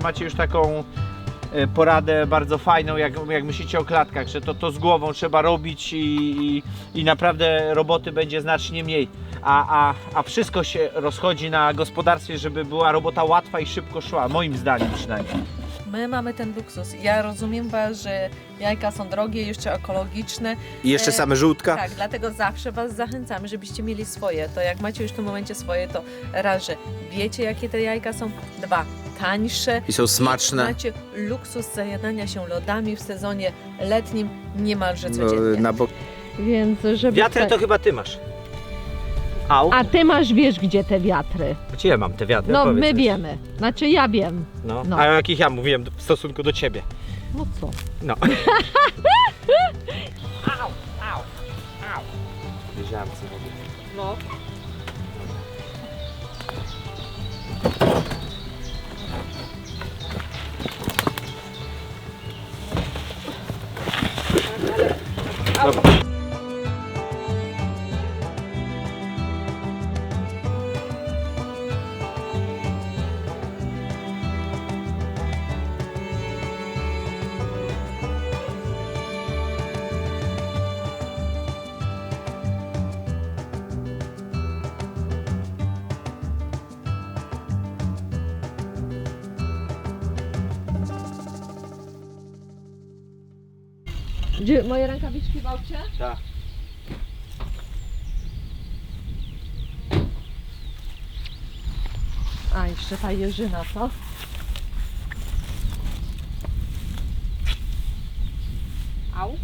Macie już taką poradę bardzo fajną, jak myślicie o klatkach, że to z głową trzeba robić i naprawdę roboty będzie znacznie mniej. A wszystko się rozchodzi na gospodarstwie, żeby była robota łatwa i szybko szła, moim zdaniem przynajmniej. My mamy ten luksus. Ja rozumiem Was, że jajka są drogie, jeszcze ekologiczne. I jeszcze same żółtka. Tak, dlatego zawsze Was zachęcamy, żebyście mieli swoje. To jak macie już w tym momencie swoje, to raz, że wiecie jakie te jajka są, dwa, tańsze. I są smaczne. Macie luksus zajadania się lodami w sezonie letnim niemalże No, codziennie. na bok. Więc żeby... Wiatry to chyba ty masz. Au. A ty masz, wiesz gdzie te wiatry. Gdzie ja mam te wiatry? No Powiedz my mi. wiemy. Znaczy ja wiem. No. No. A o jakich ja mówiłem w stosunku do ciebie? No co? No. Wiedziałem co robię. No. Gdzie moje rękawiczki w aucie? Tak. A jeszcze ta jeżyna, co? Au.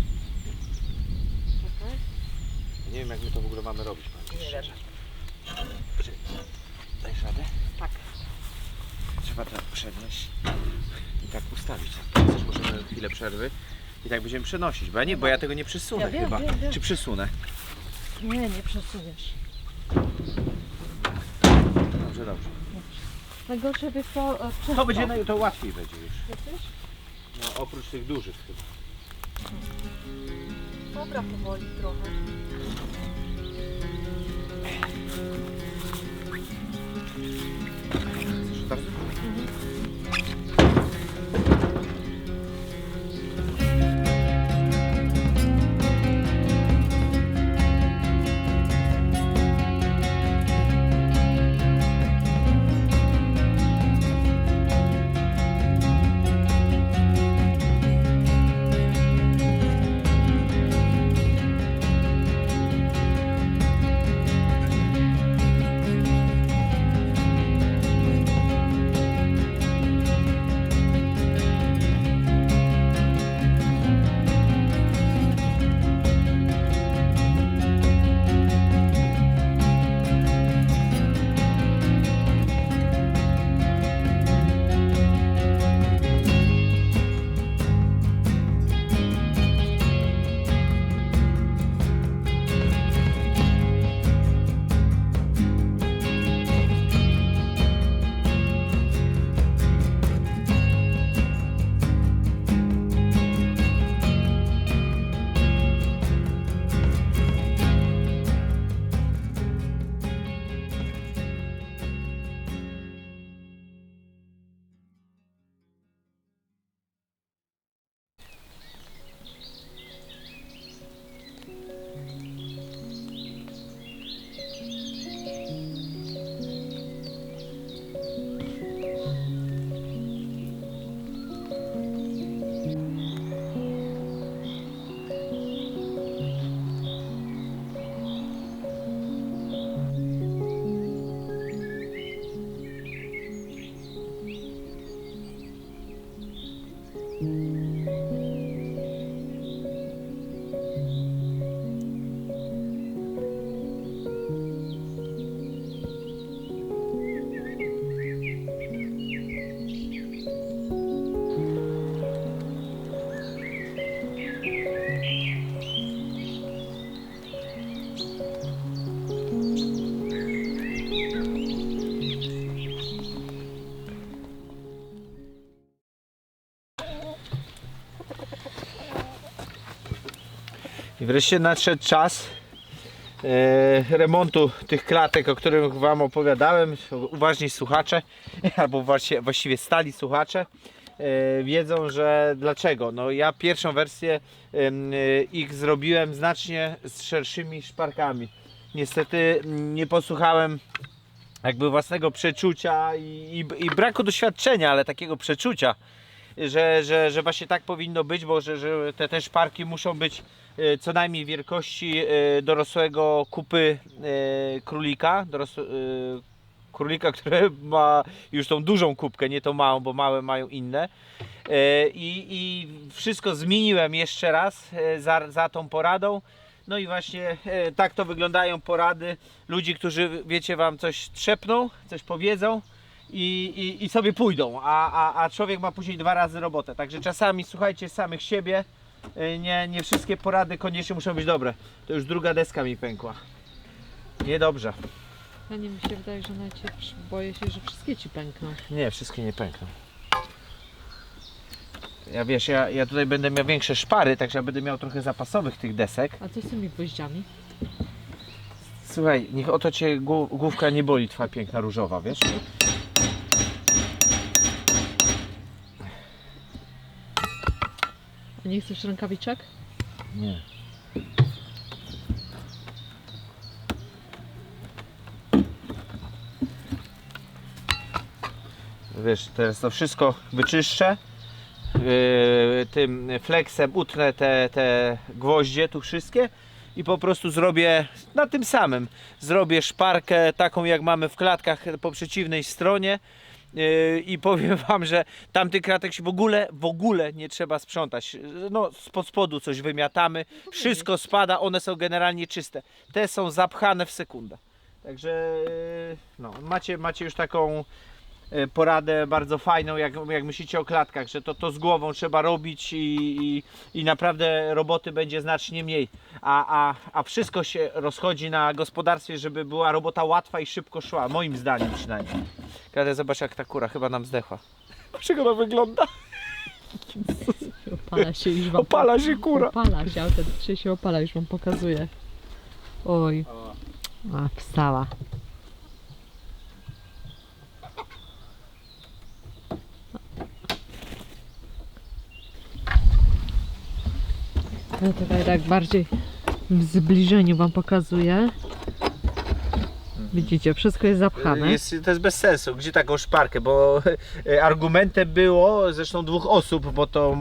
Nie wiem jak my to w ogóle mamy robić. Nie wiem. Dajesz radę? Tak. Trzeba to przenieść i tak ustawić. Też możemy chwilę przerwy i tak będziemy przenosić, bo ja tego nie przesunę Ja wiem, chyba. wiem. Czy przesunę? Nie, nie przesuniesz. Dobrze, dobrze. Najgorsze wiesz co, przez To będzie, to łatwiej będzie już. Wiesz? No, oprócz tych dużych chyba. Dobra, powoli trochę. Chcesz od razu? I wreszcie nadszedł czas, remontu tych klatek, o których wam opowiadałem. Uważni słuchacze, albo właściwie stali słuchacze wiedzą, że dlaczego. No ja pierwszą wersję ich zrobiłem znacznie z szerszymi szparkami. Niestety nie posłuchałem jakby własnego przeczucia i braku doświadczenia, ale takiego przeczucia, że właśnie tak powinno być, bo że te szparki muszą być co najmniej wielkości dorosłego kupy królika, królika, który ma już tą dużą kubkę, nie tą małą, bo małe mają inne. I wszystko zmieniłem jeszcze raz za tą poradą. No i właśnie tak to wyglądają porady ludzi, którzy, wiecie, wam coś trzepną, coś powiedzą i sobie pójdą, a człowiek ma później 2 razy robotę. Także czasami słuchajcie samych siebie, nie wszystkie porady koniecznie muszą być dobre. To już druga deska mi pękła. Niedobrze. Ja nie, mi się wydaje, że nawet boję się, że wszystkie ci pękną. Nie, wszystkie nie pękną. Ja wiesz, ja tutaj będę miał większe szpary, także ja będę miał trochę zapasowych tych desek. A co z tymi gwoździami? Słuchaj, niech o to cię główka nie boli, twoja piękna różowa, wiesz? A nie chcesz rękawiczek? Nie. Wiesz, teraz to wszystko wyczyszczę. Tym flexem utnę te gwoździe tu wszystkie i po prostu zrobię na tym samym. Zrobię szparkę taką jak mamy w klatkach po przeciwnej stronie. I powiem wam, że tamtych kratek się w ogóle nie trzeba sprzątać. No spod spodu coś wymiatamy, wszystko spada, one są generalnie czyste. Te są zapchane w sekundę. Także no, macie już taką poradę bardzo fajną, jak myślicie o klatkach, że to z głową trzeba robić i naprawdę roboty będzie znacznie mniej. A wszystko się rozchodzi na gospodarstwie, żeby była robota łatwa i szybko szła, moim zdaniem przynajmniej. Kada, zobacz jak ta kura chyba nam zdechła. Patrz jak ona wygląda. Opala się już wam. Opala się kura. Opala się, autentycznie się opala, już wam pokazuję. Oj. A, wstała. Ja tutaj tak bardziej w zbliżeniu wam pokazuję. Widzicie, wszystko jest zapchane. To jest bez sensu, gdzie taką szparkę, bo argumentem było zresztą 2 osób, bo to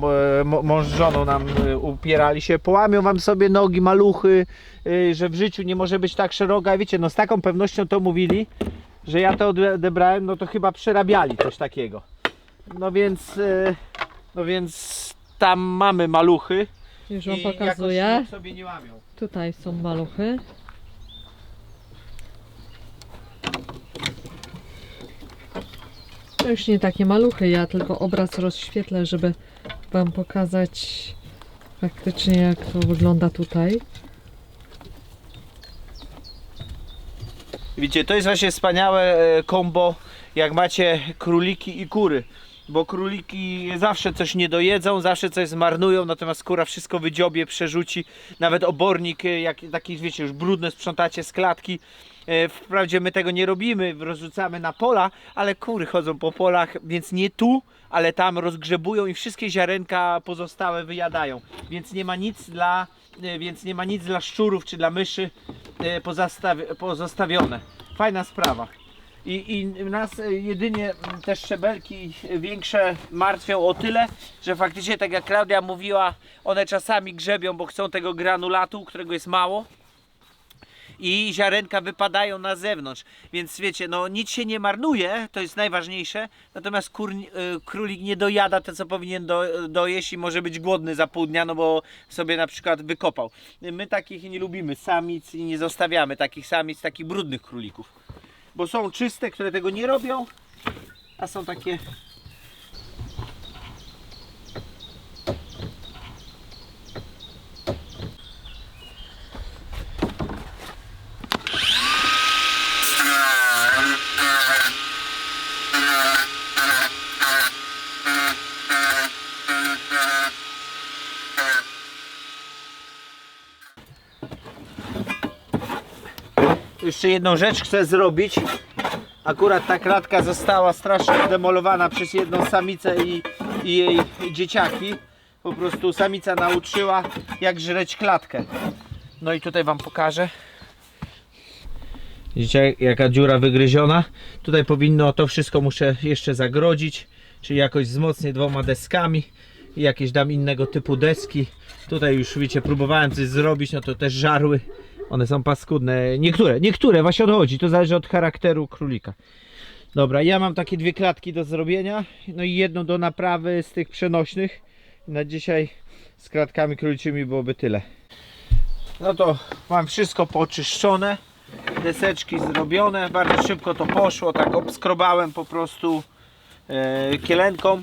mąż z żoną nam upierali się, połamią wam sobie nogi, maluchy, że w życiu nie może być tak szeroka. Wiecie, no z taką pewnością to mówili, że ja to odebrałem, no to chyba przerabiali coś takiego. No więc tam mamy maluchy. Już wam i pokazuję. jakoś sobie nie łamią. Tutaj są maluchy. To już nie takie maluchy, ja tylko obraz rozświetlę, żeby wam pokazać faktycznie jak to wygląda tutaj. Widzicie, to jest właśnie wspaniałe kombo, jak macie króliki i kury. Bo króliki zawsze coś nie dojedzą, zawsze coś zmarnują, natomiast kura wszystko wydziobie, przerzuci. Nawet obornik, jak taki, wiecie, już brudne sprzątacie z klatki. Wprawdzie my tego nie robimy, rozrzucamy na pola, ale kury chodzą po polach, więc nie tu, ale tam rozgrzebują i wszystkie ziarenka pozostałe wyjadają. Więc nie ma nic dla szczurów czy dla myszy pozostawione. Fajna sprawa. I nas jedynie te szczebelki większe martwią o tyle, że faktycznie, tak jak Klaudia mówiła, one czasami grzebią, bo chcą tego granulatu, którego jest mało. I ziarenka wypadają na zewnątrz, więc wiecie, no nic się nie marnuje, to jest najważniejsze, natomiast królik nie dojada to, co powinien dojeść i może być głodny za pół dnia, no bo sobie na przykład wykopał. My takich nie lubimy samic i nie zostawiamy takich samic, takich brudnych królików, bo są czyste, które tego nie robią, a są takie... jeszcze jedną rzecz chcę zrobić. Akurat ta klatka została strasznie zdemolowana przez jedną samicę i jej dzieciaki. Po prostu samica nauczyła, jak żreć klatkę. No i tutaj wam pokażę. Widzicie, jaka dziura wygryziona. Tutaj powinno, to wszystko muszę jeszcze zagrodzić, czyli jakoś wzmocnię 2 deskami i jakieś dam innego typu deski. Tutaj już wiecie, próbowałem coś zrobić, no to też żarły. One są paskudne. Niektóre właśnie odchodzi, to zależy od charakteru królika. Dobra, ja mam takie 2 klatki do zrobienia, no i jedną do naprawy z tych przenośnych. Na dzisiaj z klatkami króliczymi byłoby tyle. No to mam wszystko poczyszczone, deseczki zrobione, bardzo szybko to poszło, tak obskrobałem po prostu kielenką.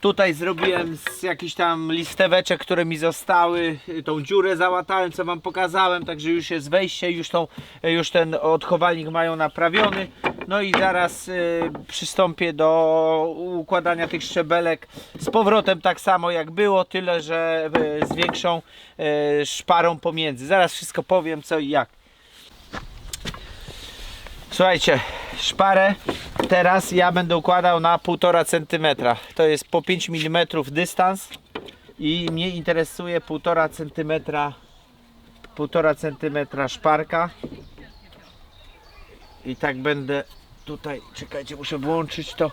Tutaj zrobiłem z jakichś tam listeweczek, które mi zostały, tą dziurę załatałem, co wam pokazałem, także już jest wejście, już ten odchowalnik mają naprawiony. No i zaraz przystąpię do układania tych szczebelek z powrotem tak samo jak było, tyle że z większą szparą pomiędzy. Zaraz wszystko powiem co i jak. Słuchajcie, szparę teraz ja będę układał na 1,5 cm. To jest po 5 mm dystans i mnie interesuje 1,5 cm szparka. I tak będę tutaj, czekajcie, muszę włączyć to.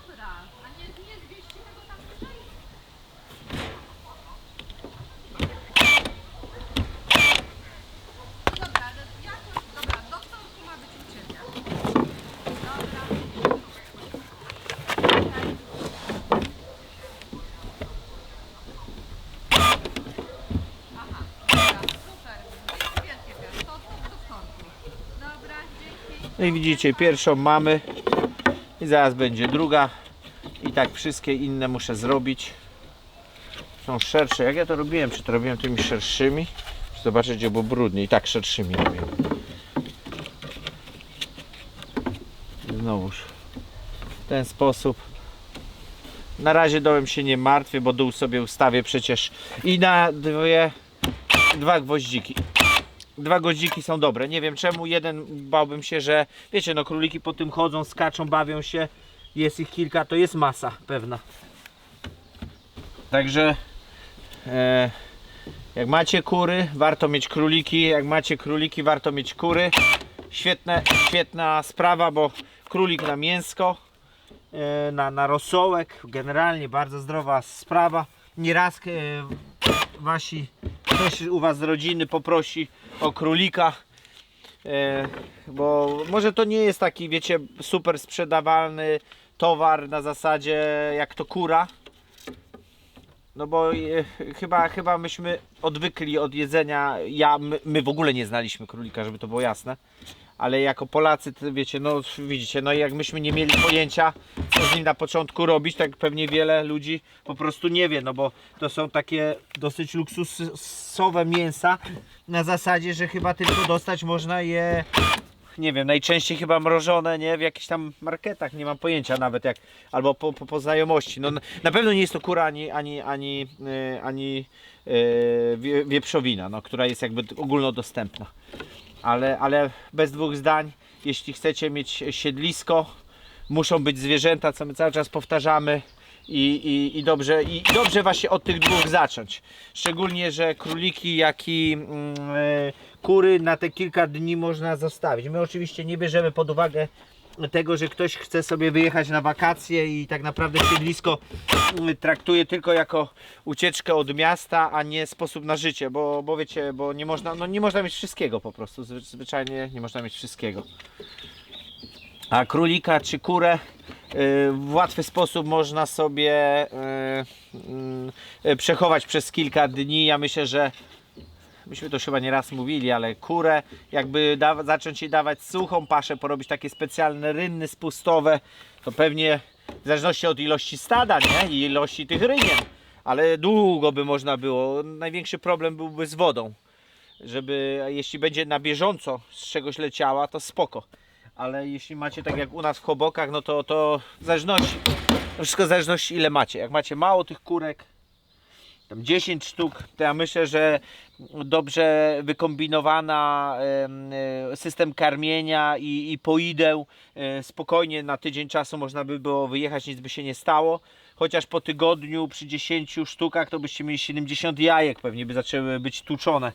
No i widzicie, pierwszą mamy i zaraz będzie druga i tak wszystkie inne muszę zrobić. Są szersze, jak ja to robiłem, czy to robiłem tymi szerszymi? Zobaczycie, bo brudnie i tak szerszymi robię. Znowuż w ten sposób. Na razie dołem się nie martwię, bo dół sobie ustawię przecież i na 2 gwoździki. 2 gwoździki są dobre, nie wiem czemu, jeden bałbym się, że wiecie, no króliki po tym chodzą, skaczą, bawią się, jest ich kilka, to jest masa pewna. Także jak macie kury, warto mieć króliki, jak macie króliki, warto mieć kury. Świetna sprawa, bo królik na mięsko, na rosołek, generalnie bardzo zdrowa sprawa. Nieraz wasi, ktoś u was z rodziny poprosi o królika, bo może to nie jest taki, wiecie, super sprzedawalny towar na zasadzie jak to kura, no bo chyba myśmy odwykli od jedzenia, my w ogóle nie znaliśmy królika, żeby to było jasne, ale jako Polacy, to wiecie, no widzicie, no jak myśmy nie mieli pojęcia, co z nim na początku robić, tak pewnie wiele ludzi po prostu nie wie, no bo to są takie dosyć luksusowe mięsa, na zasadzie, że chyba tylko dostać można je, nie wiem, najczęściej chyba mrożone, nie, w jakichś tam marketach, nie mam pojęcia nawet jak, albo po znajomości, no na pewno nie jest to kura ani wieprzowina, no, która jest jakby ogólnodostępna. Ale bez 2 zdań, jeśli chcecie mieć siedlisko, muszą być zwierzęta, co my cały czas powtarzamy i dobrze właśnie od tych 2 zacząć. Szczególnie, że króliki, jak i kury na te kilka dni można zostawić. My oczywiście nie bierzemy pod uwagę tego, że ktoś chce sobie wyjechać na wakacje i tak naprawdę siedlisko traktuje tylko jako ucieczkę od miasta, a nie sposób na życie, bo wiecie, bo nie można, no nie można mieć wszystkiego po prostu, zwyczajnie nie można mieć wszystkiego. A królika czy kurę w łatwy sposób można sobie przechować przez kilka dni. Ja myślę, że myśmy to chyba nie raz mówili, ale kurę jakby zacząć jej dawać suchą paszę, porobić takie specjalne rynny spustowe, to pewnie w zależności od ilości stada, nie? I ilości tych rynien, ale długo by można było. Największy problem byłby z wodą, żeby jeśli będzie na bieżąco z czegoś leciała, to spoko, ale jeśli macie tak jak u nas w Chłobokach, no to w zależności, wszystko w zależności ile macie. Jak macie mało tych kurek, tam 10 sztuk, to ja myślę, że dobrze wykombinowana system karmienia i poideł, spokojnie na tydzień czasu można by było wyjechać, nic by się nie stało. Chociaż po tygodniu przy 10 sztukach to byście mieli 70 jajek, pewnie by zaczęły być tłuczone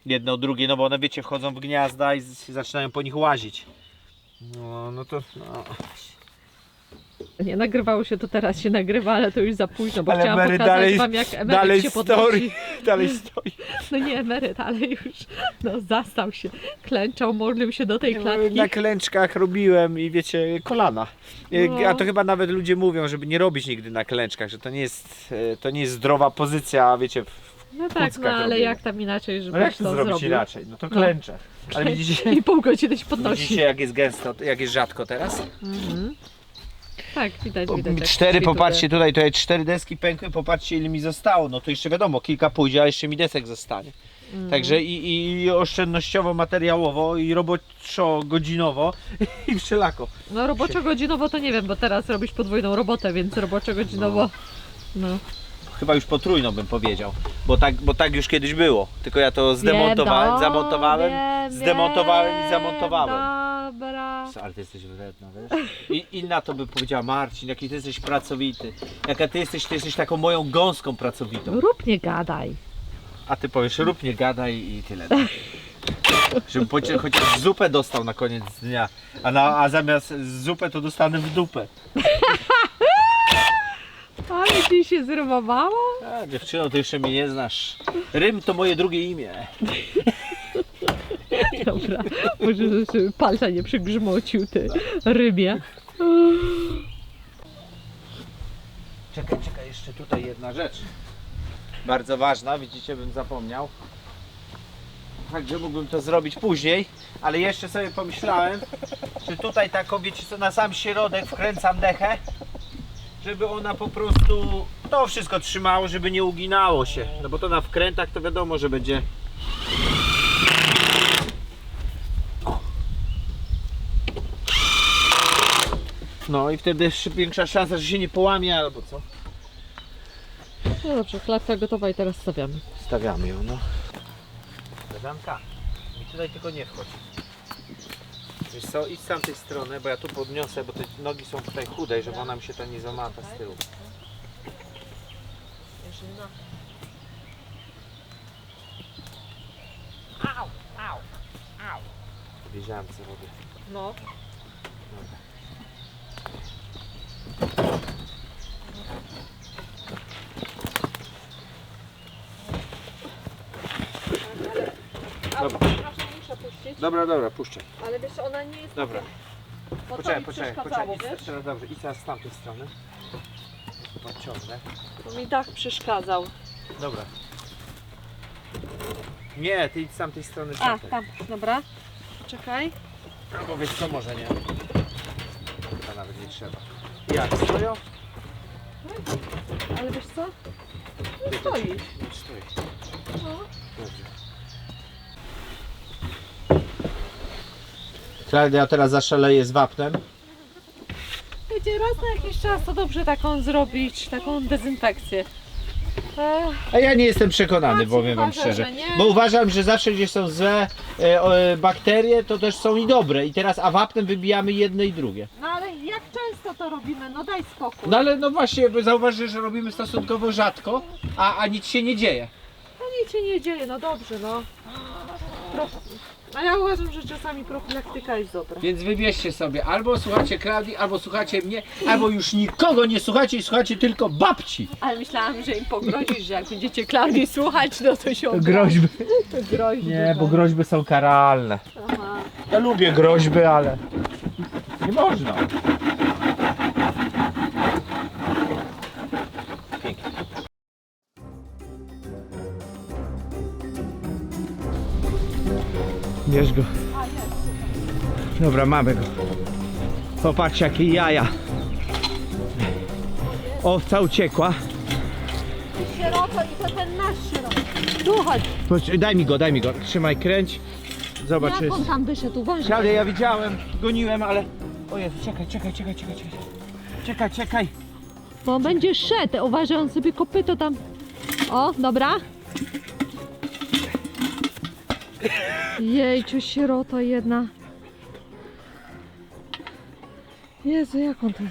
jedno drugie, no bo one wiecie wchodzą w gniazda i zaczynają po nich łazić. No to... No. Nie nagrywało się, to teraz się nagrywa, ale to już za późno, bo Ale chciałam emeryt pokazać dalej- wam, jak emeryt Dalej się stoi, podnosi. dalej stoi. No nie emeryt, ale już zastał się, klęczał, modlił się do tej klatki. Na klęczkach robiłem i wiecie, kolana. No. A to chyba nawet ludzie mówią, żeby nie robić nigdy na klęczkach, że to nie jest zdrowa pozycja, wiecie. No tak, no kuckach ale robienia. jak tam inaczej, No żebyś jak to to zrobić zrobił? inaczej? No to klęczę. Ale widzicie, I pół godziny się podnosi. widzicie jak jest gęsto, jak jest rzadko teraz? Mhm. Tak, widać. jak 4, kwituje. popatrzcie tutaj 4 deski pękły, popatrzcie ile mi zostało. No to jeszcze wiadomo, kilka pójdzie, a jeszcze mi desek zostanie. Także i oszczędnościowo, materiałowo, i roboczo, godzinowo, i wszelako. No roboczo godzinowo to nie wiem, bo teraz robisz podwójną robotę, więc roboczo godzinowo. No. Chyba już potrójną bym powiedział, bo tak już kiedyś było. Tylko ja to zdemontowałem, zamontowałem, zdemontowałem i zamontowałem. Dobra. Ale ty jesteś wredna, wiesz? I inna to by powiedziała, Marcin, jaki ty jesteś pracowity. Jaka ty jesteś taką moją gąską pracowitą. Rób nie gadaj. A ty powiesz, rób nie gadaj i tyle. Żebym chociaż zupę dostał na koniec dnia, a zamiast zupę to dostanę w dupę. Ale ci się zrymowało? A, dziewczyno, ty jeszcze mnie nie znasz. Rym to moje drugie imię. Dobra, może żeby palca nie przygrzmocił, ty rybie. Czekaj, jeszcze tutaj jedna rzecz. Bardzo ważna, widzicie, bym zapomniał. Także mógłbym to zrobić później, ale jeszcze sobie pomyślałem, że tutaj taką, wiecie co, na sam środek wkręcam dechę, żeby ona po prostu to wszystko trzymało, żeby nie uginało się. No bo to na wkrętach to wiadomo, że będzie... No i wtedy większa szansa, że się nie połamie albo co. No dobrze, klatka gotowa i teraz stawiamy. Stawiamy ją, no. Leżanka, mi tutaj tylko nie wchodzi. Wiesz co, idź z tamtej strony, bo ja tu podniosę, bo te nogi są tutaj chude, żeby ona mi się tam nie zamata z tyłu. Wiedziałem co robię. No. Dobra. Muszę puścić, Dobra, puszczaj. ale wiesz, ona nie jest... Dobra. Bo to Poczekaj, mi poczekaj. przeszkadzało, Idź wiesz? teraz dobrze, idź teraz z tamtej strony. Podciągnę. To mi dach przeszkadzał. Dobra. Nie, ty idź z tamtej strony. A, czekaj. tam, dobra. Czekaj. Albo wiesz co, może nie. Chyba nawet nie trzeba. Jak stoją? Ale wiesz co? Nie stoi. Nie stoi. No. Dobrze. Klaudia teraz zaszaleje z wapnem. Wiecie, raz na jakiś czas to dobrze taką zrobić, taką dezynfekcję. A ja nie jestem przekonany, Marcin powiem wam uważa, szczerze. że nie. Bo uważam, że zawsze gdzie są złe bakterie, to też są i dobre. I teraz a wapnem wybijamy jedne i drugie. No ale jak często to robimy? No daj spokój. No ale no właśnie, zauważysz, że robimy stosunkowo rzadko, a nic się nie dzieje. No nic się nie dzieje, no dobrze, no. A ja uważam, że czasami profilaktyka jest dobra. Więc wybierzcie sobie, albo słuchacie Klaudii, albo słuchacie mnie, albo już nikogo nie słuchacie i słuchacie tylko babci. Ale myślałam, że im pogrozisz, że jak będziecie Klaudii słuchać, no to się Groźby. groźby. Nie, bo groźby są karalne. Aha. Ja lubię groźby, ale nie można. Pięknie. Bierz go. Dobra, mamy go. Popatrz jakie jaja. Owca uciekła. Sieroko i to ten nasz sieroko. Tu chodź. Daj mi go. Trzymaj, kręć. Zobacz, czy Jak jest... on tam wyszedł, uważaj. Klaudia, ja widziałem, goniłem, ale... O Jezu, czekaj. Czekaj. Bo on będzie szedł, uważaj, on sobie kopyto tam O, dobra. Jejciu, sierota jedna. Jezu, jak on to...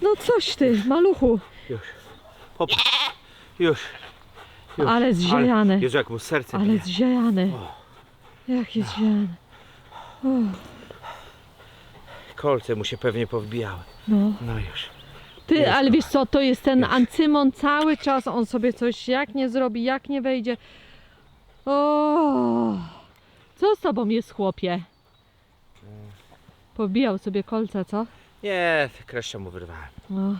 No coś ty, maluchu. Już. Hop. Już. Ale zziajany. Jezu, jak mu serce Ale bije. zziajany. Jak jest zziajany. Kolce mu się pewnie powbijały. No. No już. Ty, ale wiesz co, to jest ten Ancymon cały czas, on sobie coś jak nie zrobi, jak nie wejdzie. O, co z tobą jest, chłopie? Pobijał sobie kolce, co? Nie, kreszcza mu wyrwałem. No.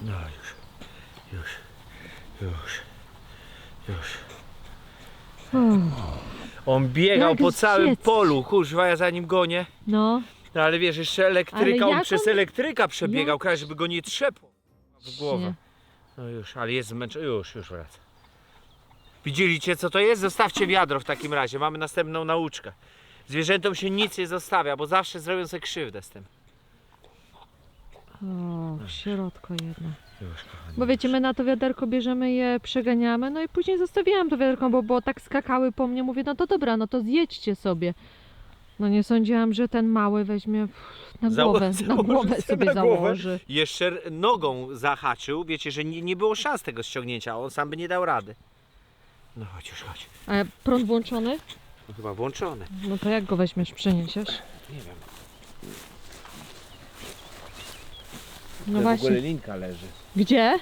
No już. Już. On biegał Jak po całym zjedz. polu, kurwa, ja za nim gonię. No, No ale wiesz, jeszcze elektryka, Ale on jak przez on- elektryka przebiegał, jak- kraj, żeby go nie trzepło w głowę. Nie. No już, ale jest zmęczony, już wraca. Widzieliście, co to jest? Zostawcie wiadro w takim razie, mamy następną nauczkę. Zwierzętom się nic nie zostawia, bo zawsze zrobią sobie krzywdę z tym. O, sierotko jedna. Już, kochani. Bo wiecie, my na to wiaderko bierzemy je, przeganiamy, no i później zostawiłam to wiaderko, bo tak skakały po mnie, mówię, no to dobra, no to zjedźcie sobie. No nie sądziłam, że ten mały weźmie na głowę, na głowę sobie na głowę. założy. Jeszcze nogą zahaczył, wiecie, że nie było szans tego ściągnięcia, on sam by nie dał rady. No chodź już, chodź. A prąd włączony? No, chyba włączony. No to jak go weźmiesz, przeniesiesz? Nie wiem. No W właśnie. ogóle linka leży. Gdzie?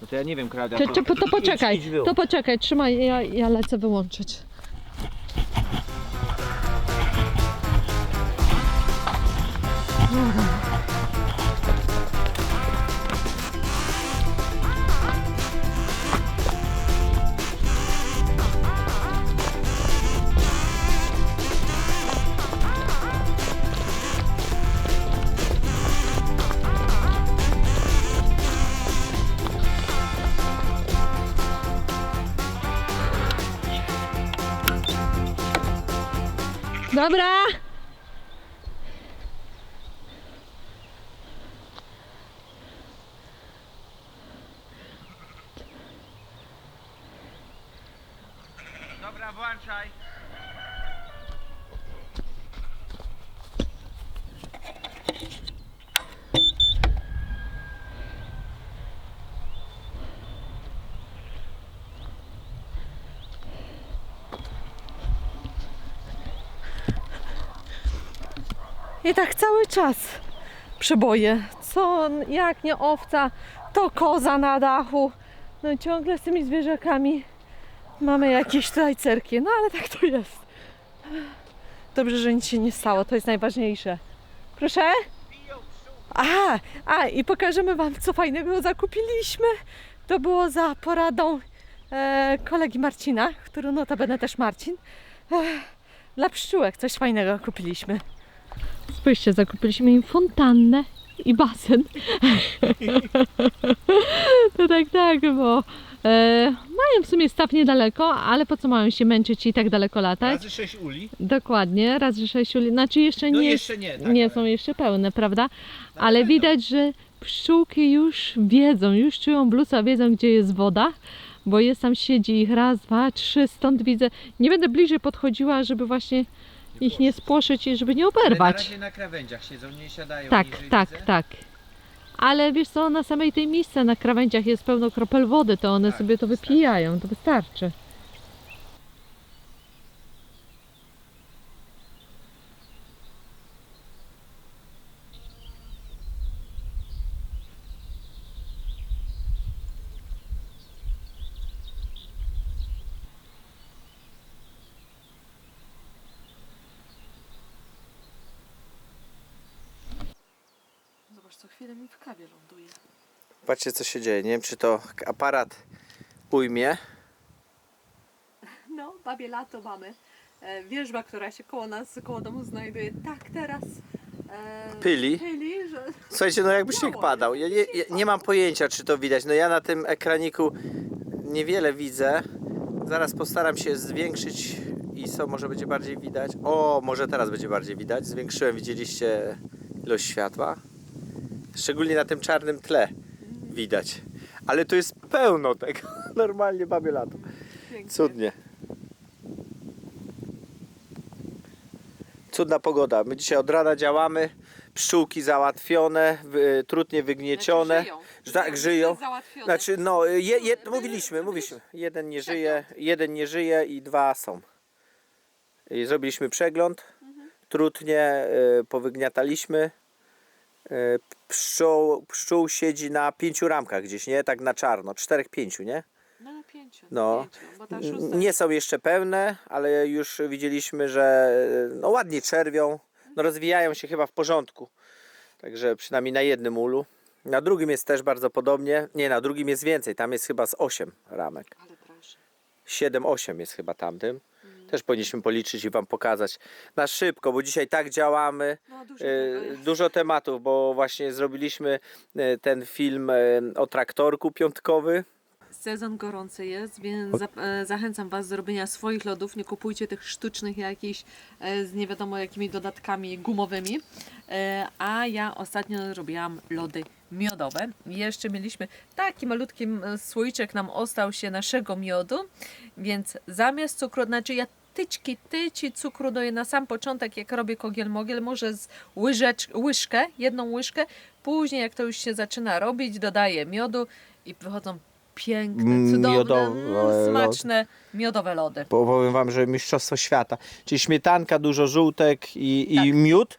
No to ja nie wiem, Klaudia. To poczekaj, idź wyłącz. to poczekaj, trzymaj, ja lecę wyłączyć. Dobra. Dobra, włączaj. I tak cały czas przeboje. Co, jak nie owca, to koza na dachu. No i ciągle z tymi zwierzakami mamy jakieś tutaj cerki. No ale tak to jest. Dobrze, że nic się nie stało, to jest najważniejsze. Proszę? I pokażemy Wam, co fajnego zakupiliśmy. To było za poradą kolegi Marcina, który notabene też Marcin. Dla pszczółek coś fajnego kupiliśmy. Spójrzcie, zakupiliśmy im fontannę i basen. To tak, bo mają w sumie staw niedaleko, ale po co mają się męczyć i tak daleko latać? Razy 6 uli. Dokładnie, razy 6 uli. Znaczy jeszcze No nie, jeszcze nie, tak, nie ale- są jeszcze pełne, prawda? Ale widać, że pszczółki już wiedzą, już czują blusa, wiedzą, gdzie jest woda, bo jest tam, siedzi ich raz, dwa, trzy, stąd widzę. Nie będę bliżej podchodziła, żeby właśnie ich nie spłoszyć i żeby nie Ale na oberwać. razie na krawędziach siedzą, nie siadają Tak, niżej, tak, widzę. tak. Ale wiesz co, na samej tej miejsce na krawędziach jest pełno kropel wody, to one Tak, sobie to wystarczy. wypijają, to wystarczy. Zobacz, co chwilę mi w kawie ląduje. Patrzcie, co się dzieje. Nie wiem, czy to aparat ujmie. No, babie lato mamy. Wierzba, która się koło nas, koło domu znajduje, tak teraz Pyli. że... Słuchajcie, no jakby śnieg padał. Ja nie mam pojęcia, czy to widać. No ja na tym ekraniku niewiele widzę. Zaraz postaram się zwiększyć i co może będzie bardziej widać? O, może teraz będzie bardziej widać. Zwiększyłem, widzieliście ilość światła? Szczególnie na tym czarnym tle widać. Ale tu jest pełno tego. Normalnie babie lato. Cudnie. Cudna pogoda. My dzisiaj od rana działamy. Pszczółki załatwione, trutnie wygniecione. Tak, żyją. Znaczy, no, mówiliśmy. Jeden nie żyje i 2 są. I zrobiliśmy przegląd. Trutnie powygniataliśmy. Pszczół siedzi na 5 ramkach gdzieś, nie? Tak na czarno. 4-5, nie? No na 5. No. Bo ta szósta Nie są jeszcze pełne, ale już widzieliśmy, że no ładnie czerwią. No rozwijają się chyba w porządku. Także przynajmniej na jednym ulu. Na drugim jest też bardzo podobnie. Nie, na drugim jest więcej. Tam jest chyba z 8 ramek. Ale proszę. 7-8 jest chyba tamtym. Też powinniśmy policzyć i wam pokazać na szybko, bo dzisiaj tak działamy. No, dużo tego jest. Dużo tematów, bo właśnie zrobiliśmy ten film o traktorku piątkowy. Sezon gorący jest, więc zachęcam Was do robienia swoich lodów. Nie kupujcie tych sztucznych jakichś z nie wiadomo jakimi dodatkami gumowymi. A ja ostatnio robiłam lody miodowe. Jeszcze mieliśmy taki malutki słoiczek nam ostał się naszego miodu, więc zamiast cukru, znaczy ja tyci cukru daję na sam początek, jak robię kogiel-mogiel, może z łyżkę, jedną łyżkę. Później jak to już się zaczyna robić, dodaję miodu i wychodzą piękne, cudowne, Miodowe smaczne miodowe lody. Bo powiem wam, że mistrzostwo świata. Czyli śmietanka, dużo żółtek i Tak. miód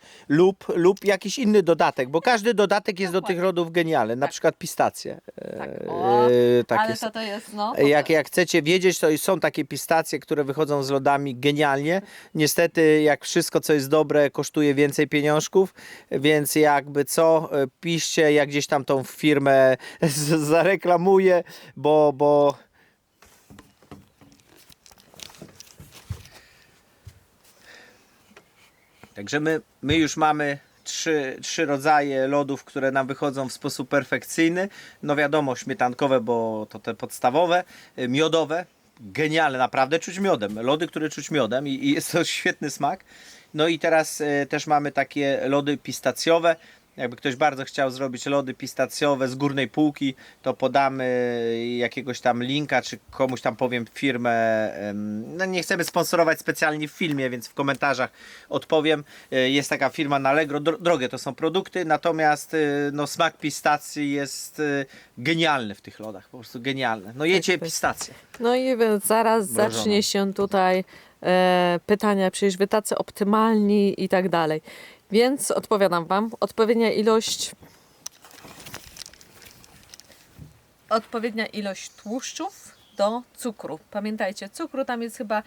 lub jakiś inny dodatek, bo każdy dodatek jest do Dokładnie. tych lodów genialny. Na Tak. przykład pistacje. Tak. O, tak ale jest. to jest, no. Jak chcecie wiedzieć, to są takie pistacje, które wychodzą z lodami genialnie. Niestety, jak wszystko, co jest dobre, kosztuje więcej pieniążków, więc jakby co, piszcie, jak gdzieś tam tą firmę zareklamuję, bo także my już mamy trzy rodzaje lodów, które nam wychodzą w sposób perfekcyjny. No wiadomo, śmietankowe, bo to te podstawowe, miodowe, genialne, naprawdę czuć miodem. Lody, które czuć miodem i jest to świetny smak. No i teraz też mamy takie lody pistacjowe. Jakby ktoś bardzo chciał zrobić lody pistacjowe z górnej półki, to podamy jakiegoś tam linka, czy komuś tam powiem firmę. No nie chcemy sponsorować specjalnie w filmie, więc w komentarzach odpowiem. Jest taka firma na Allegro. Drogie to są produkty, natomiast no, smak pistacji jest genialny w tych lodach. Po prostu genialny. No jecie pistacje. No i więc zaraz Mrożone. zacznie się tutaj pytania, przecież wy tacy optymalni i tak dalej. Więc odpowiadam Wam, odpowiednia ilość tłuszczów do cukru. Pamiętajcie, cukru tam jest chyba,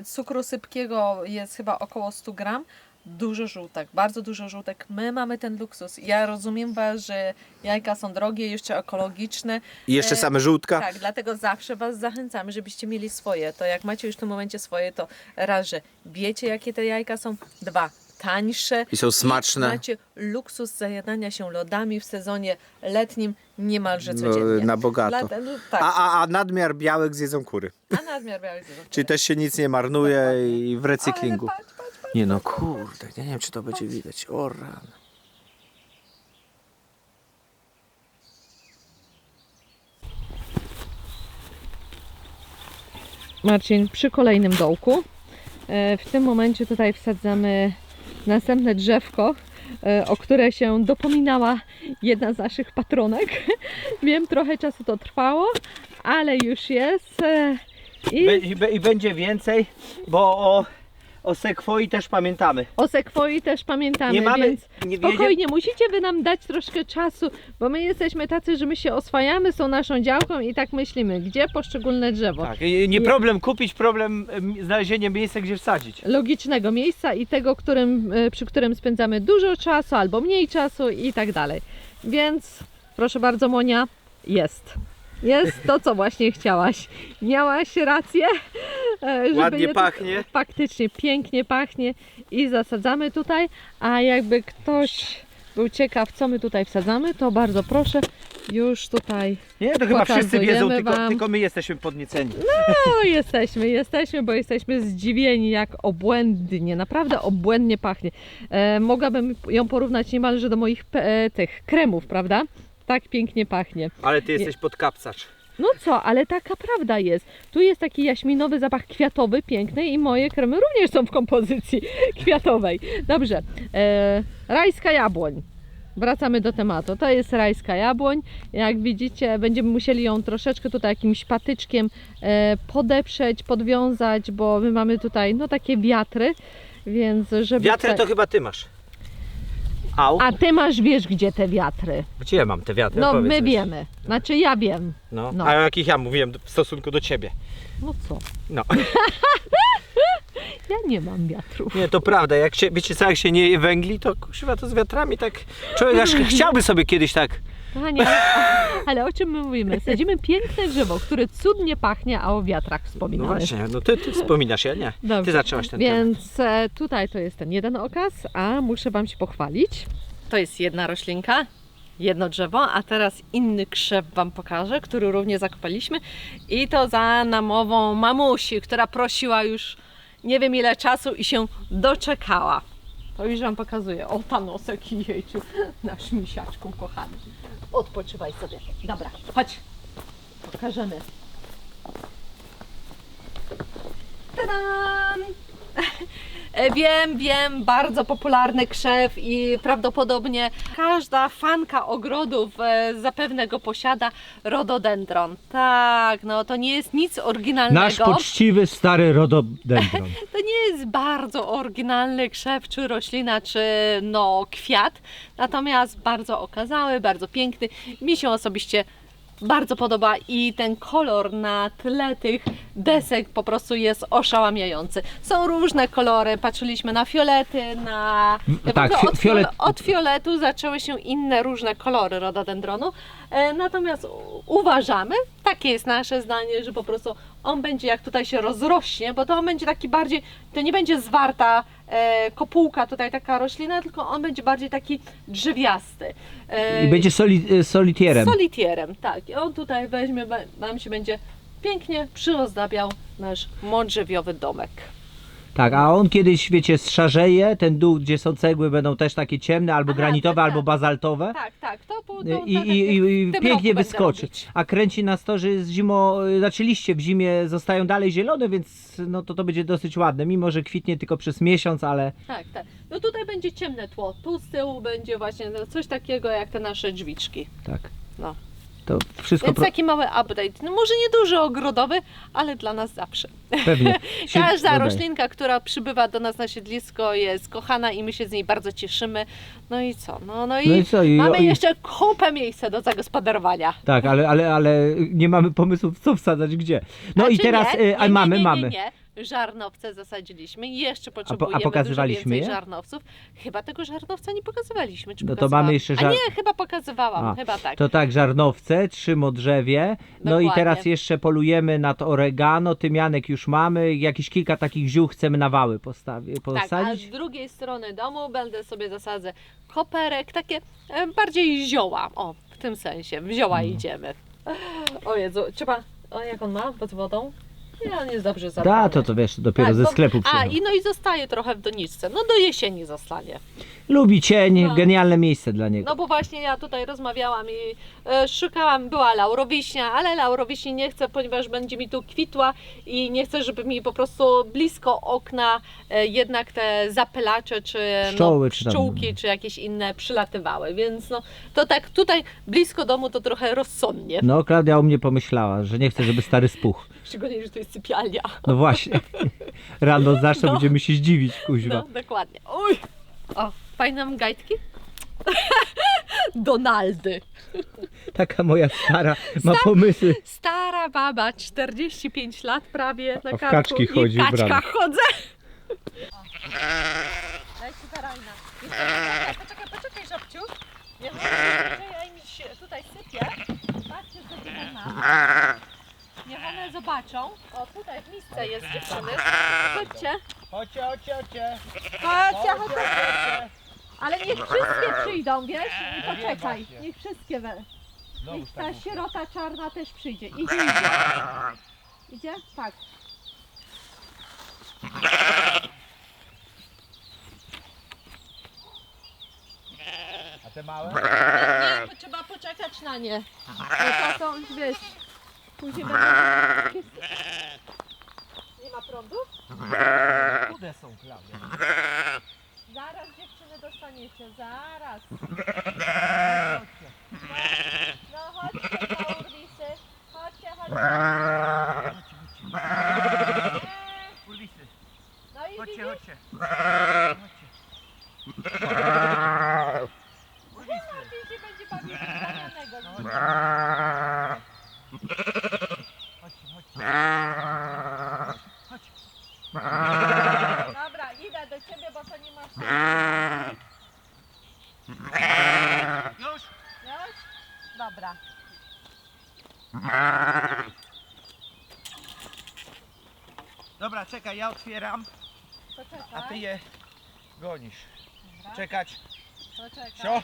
cukru sypkiego jest chyba około 100 gram. Dużo żółtek, bardzo dużo żółtek. My mamy ten luksus. Ja rozumiem Was, że jajka są drogie, jeszcze ekologiczne. I jeszcze same żółtka. Tak, dlatego zawsze Was zachęcamy, żebyście mieli swoje. To jak macie już w tym momencie swoje, to raz, że wiecie jakie te jajka są, 2, tańsze. I są smaczne. I macie luksus zajadania się lodami w sezonie letnim niemalże codziennie. Na bogato. Tak, A nadmiar białek zjedzą kury. a nadmiar białych zjedzą. Czyli też się nic nie marnuje i w recyklingu. Ale patrz. Nie no kurde, ja nie wiem czy to będzie widać. O rany. Marcin, przy kolejnym dołku. W tym momencie tutaj wsadzamy następne drzewko, o które się dopominała jedna z naszych patronek. Wiem, trochę czasu to trwało, ale już jest. I będzie więcej, bo o sekwoi też pamiętamy. O sekwoi też pamiętamy, Nie mamy, więc nie spokojnie, musicie wy nam dać troszkę czasu, bo my jesteśmy tacy, że my się oswajamy z tą naszą działką i tak myślimy, gdzie poszczególne drzewo. Tak, nie problem kupić, problem znalezienie miejsca, gdzie wsadzić. Logicznego miejsca i tego, przy którym spędzamy dużo czasu albo mniej czasu i tak dalej. Więc proszę bardzo, Monia, jest. Jest to, co właśnie chciałaś. Miałaś rację. Żeby Ładnie nie pachnie. Faktycznie pięknie pachnie i zasadzamy tutaj. A jakby ktoś był ciekaw, co my tutaj wsadzamy, to bardzo proszę. już tutaj Nie, to chyba wszyscy wiedzą, Pokazujemy wam. tylko my jesteśmy podnieceni. no, jesteśmy, bo jesteśmy zdziwieni, jak obłędnie, naprawdę obłędnie pachnie. Mogłabym ją porównać niemalże do moich tych kremów, prawda? Tak pięknie pachnie. Ale ty jesteś podkapsacz. No co, ale taka prawda jest. Tu jest taki jaśminowy zapach kwiatowy, piękny i moje kremy również są w kompozycji kwiatowej. Dobrze, rajska jabłoń. Wracamy do tematu. To jest rajska jabłoń. Jak widzicie, będziemy musieli ją troszeczkę tutaj jakimś patyczkiem podeprzeć, podwiązać, bo my mamy tutaj no takie wiatry, więc żeby... Wiatry to chyba ty masz. Au. A ty masz, wiesz gdzie te wiatry? Gdzie ja mam te wiatry? No Powiedz my mi. wiemy. Znaczy ja wiem. No. No. A o jakich ja mówiłem w stosunku do ciebie? No co? No. Ja nie mam wiatrów. Nie, to prawda. Jak się, wiecie co, jak się nie je węgli, to kurwa to z wiatrami tak... Człowiek aż chciałby sobie kiedyś tak... Kochanie, ale o czym my mówimy? Sadzimy piękne drzewo, które cudnie pachnie, a o wiatrach No wspominamy. właśnie, no ty wspominasz, ja nie. Dobrze. Ty zaczęłaś ten temat. Więc tutaj to jest ten jeden okaz, a muszę Wam się pochwalić. To jest jedna roślinka, jedno drzewo, a teraz inny krzew Wam pokażę, który również zakopaliśmy. I to za namową mamusi, która prosiła już nie wiem ile czasu i się doczekała. To już Wam pokazuję. O, ta nosek i jejciu, nasz misiaczku kochany. Odpoczywaj sobie. Dobra, chodź. Pokażemy. Tadam! Wiem, bardzo popularny krzew i prawdopodobnie każda fanka ogrodów zapewne go posiada, rododendron. Tak, no to nie jest nic oryginalnego. Nasz poczciwy stary rododendron. To nie jest bardzo oryginalny krzew, czy roślina, czy no kwiat, natomiast bardzo okazały, bardzo piękny. Mi się osobiście bardzo podoba i ten kolor na tle tych desek po prostu jest oszałamiający. Są różne kolory, patrzyliśmy na fiolety, na... Tak, w ogóle fiolet... od fioletu zaczęły się inne różne kolory rododendronu, natomiast uważamy, takie jest nasze zdanie, że po prostu on będzie jak tutaj się rozrośnie, bo to on będzie taki bardziej, to nie będzie zwarta kopułka tutaj taka roślina, tylko on będzie bardziej taki drzewiasty. I będzie solitierem. Solitierem, tak. I on tutaj weźmie, nam się będzie pięknie przyozdabiał nasz modrzewiowy domek. Tak, a on kiedyś, wiecie, zszarzeje, ten dół, gdzie są cegły, będą też takie ciemne, albo Aha, granitowe, tak, albo tak. bazaltowe. Tak, to I w tym pięknie roku wyskoczy. będę robić. A kręci nas to, że jest znaczy liście w zimie zostają dalej zielone, więc no to będzie dosyć ładne, mimo że kwitnie tylko przez miesiąc, ale Tak. No tutaj będzie ciemne tło, tu z tyłu będzie właśnie coś takiego jak te nasze drzwiczki. tak. No. To wszystko Więc taki mały update. No może nie duży ogrodowy, ale dla nas zawsze. pewnie się Każda dodaje. roślinka, która przybywa do nas na siedlisko jest kochana i my się z niej bardzo cieszymy. No i co? No i co? mamy jeszcze kupę miejsca do zagospodarowania. Tak, ale nie mamy pomysłów, co wsadzać gdzie. No Znaczy i teraz mamy. Nie. Żarnowce zasadziliśmy i jeszcze potrzebujemy pokazywaliśmy dużo więcej je? żarnowców. Chyba tego żarnowca nie pokazywaliśmy. Czy No to pokazywałam? mamy jeszcze A nie, chyba pokazywałam. Chyba tak. To tak, żarnowce, 3 modrzewie. No Dokładnie. i teraz jeszcze polujemy nad oregano, tymianek już mamy, jakieś kilka takich ziół chcemy na wały Tak, a posadzić. z drugiej strony domu będę sobie zasadzę koperek, takie bardziej zioła. O, w tym sensie, w zioła idziemy. O Jezu, trzeba... O, jak on ma pod wodą? Nie, on jest dobrze zadbany. To wiesz, dopiero ze bo- sklepu A, przyjechał. i no i zostaje trochę w doniczce. No do jesieni zostanie. Lubi cień, No. genialne miejsce dla niego. No bo właśnie ja tutaj rozmawiałam i szukałam, była laurowiśnia, ale laurowiśni nie chcę, ponieważ będzie mi tu kwitła i nie chcę, żeby mi po prostu blisko okna jednak te zapylacze, czy Pszczoły, czy tam- pszczółki, czy jakieś inne przylatywały, więc no to tak tutaj blisko domu to trochę rozsądnie. No, Klaudia o mnie pomyślała, że nie chce, żeby stary spuch. Szczególnie, że to jest sypialnia. No właśnie. Rano zawsze No. będziemy się zdziwić, kuźwa. No, dokładnie. Uj. O, fajne mam gajtki? Donaldy. Taka moja stara ma pomysły. Stara baba, 45 lat prawie na A w karku kaczki chodzi i w ubrana. kaczkach chodzę. Dajcie Karolina. Poczekaj żabciu. Ja mi się tutaj sypie. Patrzcie co tutaj mam. Niech one zobaczą. O, tutaj w misce jest dziewczyny. Chodźcie. Chodźcie. Ale niech wszystkie przyjdą, wiesz? I poczekaj. Niech wszystkie Znowuż ta tak głupio. sierota czarna też przyjdzie. Idzie. Idzie? Tak. A te małe? Nie, bo trzeba poczekać na nie. Bo to są już wiesz. Później będą takie... Nie ma prądu? Chude są, Klaudia. Zaraz dziewczyny dostaniecie, zaraz. Chodźcie. No chodźcie do Urwisy. Chodźcie. Kurwisy. No i Chodźcie, widzisz? chodźcie. Widzisz, będzie bawić zamianego. Chodźcie. Dobra, idę do ciebie, bo to nie masz. Już? Już? Dobra. Dobra, czekaj, ja otwieram, Poczekaj. a ty je gonisz. Dobra. Czekać. Poczekaj. Sio.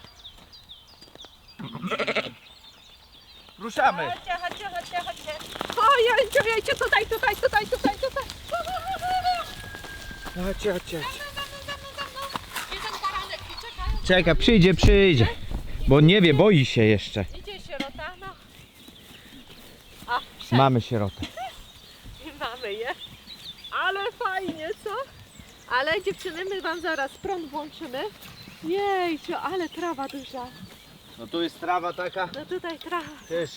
Ruszamy. Chodźcie. O, jajcie, tutaj. No, chodźcie. Jeden baranek i czekaj. Czekaj, przyjdzie. Bo nie wie, boi się jeszcze. Idzie sierota, no. A, Mamy sierotę. i mamy je. Ale fajnie, co? Ale dziewczyny, my wam zaraz prąd włączymy. Jejciu, ale trawa duża. No tu jest trawa taka, No tutaj trawa. też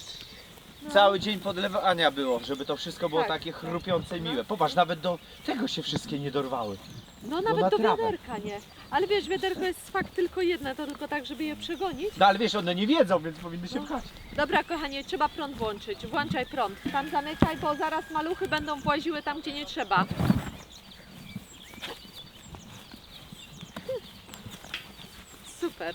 No. cały dzień podlewania było, żeby to wszystko było Tak, takie tak. chrupiące i miłe. Popatrz, nawet do tego się wszystkie nie dorwały. No na nawet do trawę. wiaderka nie. Ale wiesz, wiaderko jest fakt tylko jedne, to tylko tak, żeby je przegonić. No ale wiesz, one nie wiedzą, więc powinny się No. pchać. Dobra, kochanie, trzeba prąd włączyć. Włączaj prąd. Tam zamykaj, bo zaraz maluchy będą właziły tam, gdzie nie trzeba. Super.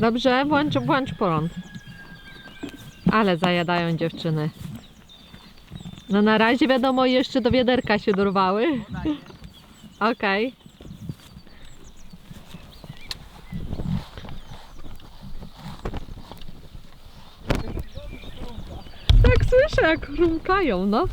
Dobrze, włącz prąd. Ale zajadają dziewczyny. No na razie wiadomo, jeszcze do wiaderka się dorwały. Okej. Tak słyszę, jak chrumkają, no.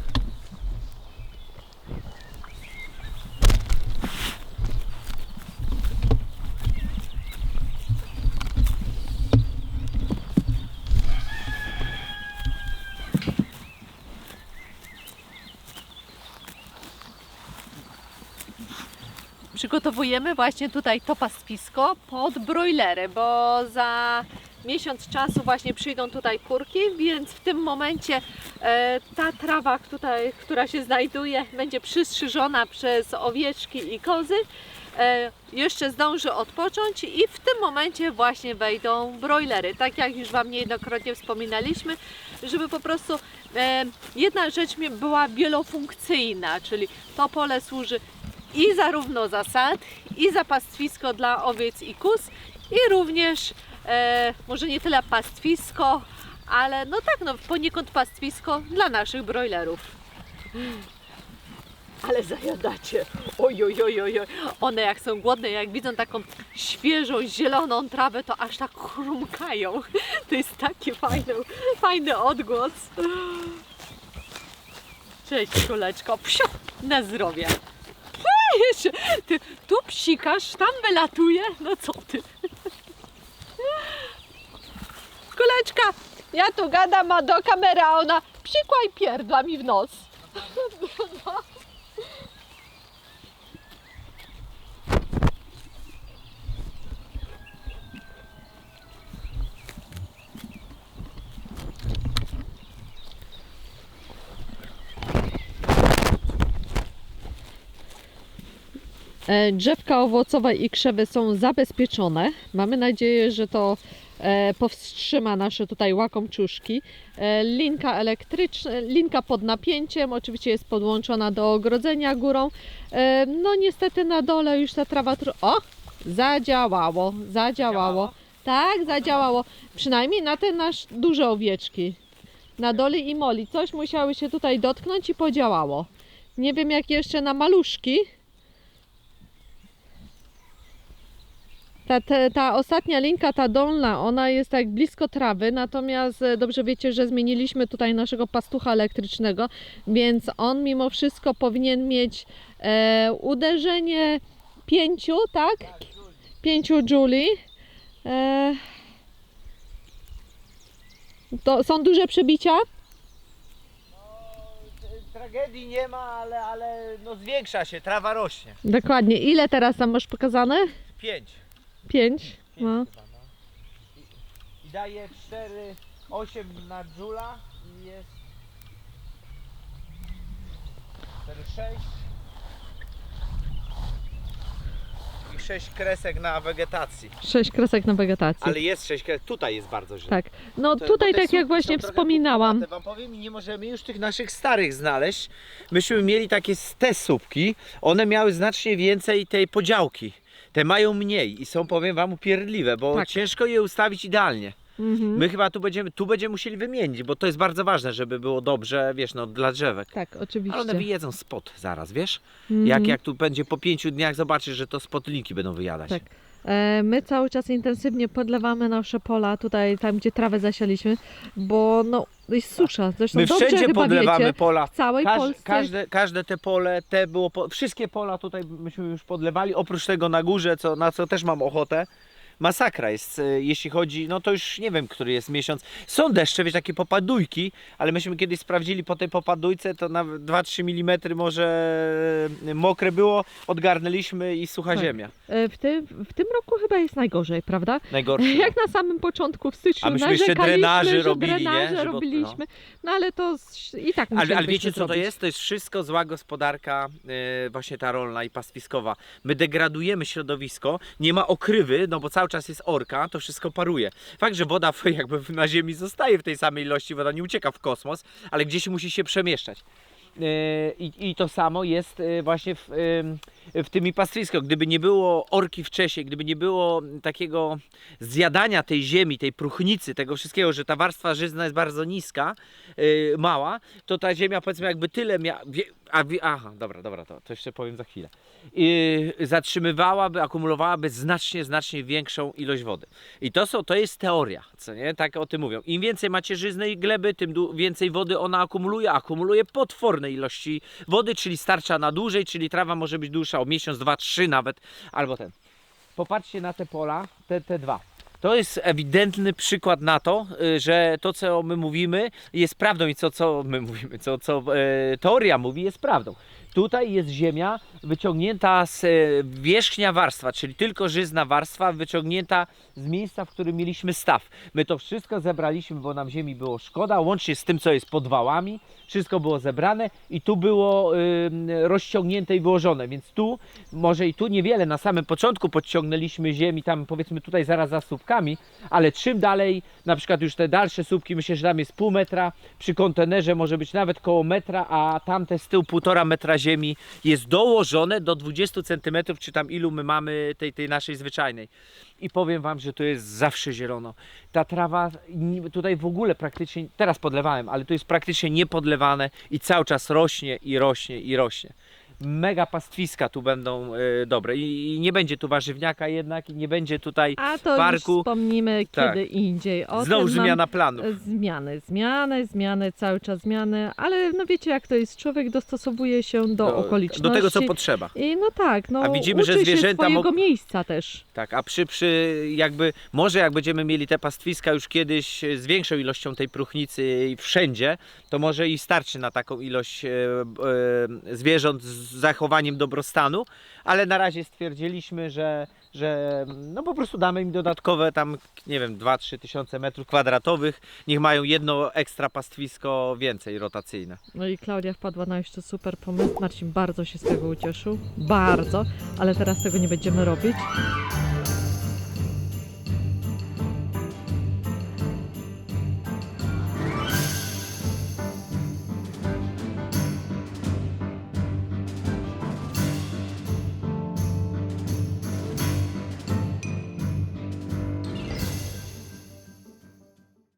Przygotowujemy właśnie tutaj to pastwisko pod brojlery, bo za miesiąc czasu właśnie przyjdą tutaj kurki, więc w tym momencie ta trawa tutaj, która się znajduje, będzie przystrzyżona przez owieczki i kozy. Jeszcze zdąży odpocząć i w tym momencie właśnie wejdą brojlery. Tak jak już Wam niejednokrotnie wspominaliśmy, żeby po prostu jedna rzecz była wielofunkcyjna, czyli to pole służy i zarówno za sad, i za pastwisko dla owiec i kóz, i również może nie tyle pastwisko, ale no tak, no poniekąd pastwisko dla naszych brojlerów. Ale zajadacie. Oj. One jak są głodne, jak widzą taką świeżą, zieloną trawę, to aż tak chrumkają. To jest taki fajny odgłos. Cześć, kuleczko. Psiu, na zdrowie. Jeszcze, ty tu psikasz, tam wylatuje. No co ty? Kuleczka, ja tu gadam, a do kamery, a ona psikła i pierdla mi w nos. Drzewka owocowe i krzewy są zabezpieczone. Mamy nadzieję, że to powstrzyma nasze tutaj łakomczuszki. Linka elektryczna, linka pod napięciem, oczywiście jest podłączona do ogrodzenia górą. No niestety na dole już ta trawa... O! Zadziałało. Działało? Tak, zadziałało. Przynajmniej na te nasze duże owieczki. Na Doli i Moli. Coś musiały się tutaj dotknąć i podziałało. Nie wiem jak jeszcze na maluszki. Ta ostatnia linka, ta dolna, ona jest tak blisko trawy, natomiast dobrze wiecie, że zmieniliśmy tutaj naszego pastucha elektrycznego, więc on mimo wszystko powinien mieć uderzenie 5, tak? 5 Juli. To są duże przebicia? Tragedii nie ma, ale no zwiększa się, trawa rośnie. Dokładnie. Ile teraz tam masz pokazane? 5. 5. No. Chyba, no. I daje 4,8 na Joula i jest 4,6 i 6 kresek na wegetacji. 6 kresek na wegetacji. Ale jest 6 kresek, tutaj jest bardzo źle. Tak. No To- tutaj bo te tak jak słupki właśnie są trochę wspominałam. pukowate. Wam powiem, i nie możemy już tych naszych starych znaleźć. Myśmy mieli takie te słupki, one miały znacznie więcej tej podziałki. Te mają mniej i są, powiem wam, upierdliwe, bo Tak. ciężko je ustawić idealnie. Mhm. My chyba tu będziemy musieli wymienić, bo to jest bardzo ważne, żeby było dobrze, wiesz, no dla drzewek. Tak, oczywiście. Ale one wyjedzą spot zaraz, wiesz? Mhm. Jak tu będzie po 5 dniach, zobaczysz, że to spotlinki będą wyjadać. Tak. My cały czas intensywnie podlewamy nasze pola, tutaj, tam gdzie trawę zasialiśmy, bo no jest susza. Zresztą My dobrze wszędzie chyba podlewamy wiecie, pola. w całej Polsce. Każde te pole, wszystkie pola tutaj myśmy już podlewali, oprócz tego na górze, na co też mam ochotę. Masakra jest, jeśli chodzi, no to już nie wiem, który jest miesiąc. Są deszcze, wiesz, takie popadujki, ale myśmy kiedyś sprawdzili po tej popadujce, to na 2-3 mm może mokre było, odgarnęliśmy i sucha Tak. ziemia. W tym roku chyba jest najgorzej, prawda? Najgorsze. Jak na samym początku w styczniu A myśmy jeszcze narzekaliśmy, drenaży że robili, nie? drenaże Żeby- robiliśmy, no ale to i tak Ale musielibyśmy wiecie co to zrobić. jest? To jest wszystko zła gospodarka, właśnie ta rolna i pastwiskowa. My degradujemy środowisko, nie ma okrywy, no bo cały czas jest orka, to wszystko paruje. Fakt, że woda jakby na ziemi zostaje w tej samej ilości, woda nie ucieka w kosmos, ale gdzieś musi się przemieszczać. I to samo jest właśnie w tymi pastwiskach. Gdyby nie było orki wcześniej, gdyby nie było takiego zjadania tej ziemi, tej próchnicy, tego wszystkiego, że ta warstwa żyzna jest bardzo niska, mała, to ta ziemia, powiedzmy, jakby tyle miała... Aha, dobra, to jeszcze powiem za chwilę. Zatrzymywałaby, akumulowałaby znacznie większą ilość wody. I to jest teoria, co nie? Tak o tym mówią. Im więcej macierzyznej gleby, tym więcej wody ona akumuluje potworne ilości wody, czyli starcza na dłużej, czyli trawa może być dłuższa o miesiąc, 2, 3 nawet, albo ten. Popatrzcie na te pola, te dwa. To jest ewidentny przykład na to, że to, co my mówimy, jest prawdą i co my mówimy, co teoria mówi, jest prawdą. Tutaj jest ziemia wyciągnięta z wierzchnia warstwa, czyli tylko żyzna warstwa, wyciągnięta z miejsca, w którym mieliśmy staw. My to wszystko zebraliśmy, bo nam ziemi było szkoda, łącznie z tym, co jest pod wałami. Wszystko było zebrane i tu było rozciągnięte i wyłożone, więc tu, może i tu niewiele, na samym początku podciągnęliśmy ziemi, tam powiedzmy tutaj zaraz za słupkami, ale czym dalej, na przykład już te dalsze słupki, myślę, że tam jest pół metra, przy kontenerze może być nawet koło metra, a tamte z tyłu 1,5 metra ziemi jest dołożone do 20 cm, czy tam ilu my mamy tej naszej zwyczajnej. I powiem wam, że to jest zawsze zielono. Ta trawa tutaj w ogóle praktycznie, teraz podlewałem, ale to jest praktycznie niepodlewane i cały czas rośnie i rośnie i rośnie. Mega pastwiska tu będą dobre i nie będzie tu warzywniaka jednak i nie będzie tutaj A to parku. już wspomnimy Tak. kiedy indziej. O Znowu tym nam- zmiana planów. Zmiany, cały czas zmiany, ale no wiecie jak to jest, człowiek dostosowuje się do okoliczności. Do tego, co potrzeba. I no tak, no A widzimy, że uczy się zwierzęta swojego miejsca też. Tak, a przy jakby, może jak będziemy mieli te pastwiska już kiedyś z większą ilością tej próchnicy i wszędzie, to może i starczy na taką ilość zwierząt z zachowaniem dobrostanu, ale na razie stwierdziliśmy, że no po prostu damy im dodatkowe tam, nie wiem, 2-3 tysiące metrów kwadratowych, niech mają jedno ekstra pastwisko więcej rotacyjne. No i Klaudia wpadła na jeszcze super pomysł. Marcin bardzo się z tego ucieszył, bardzo, ale teraz tego nie będziemy robić.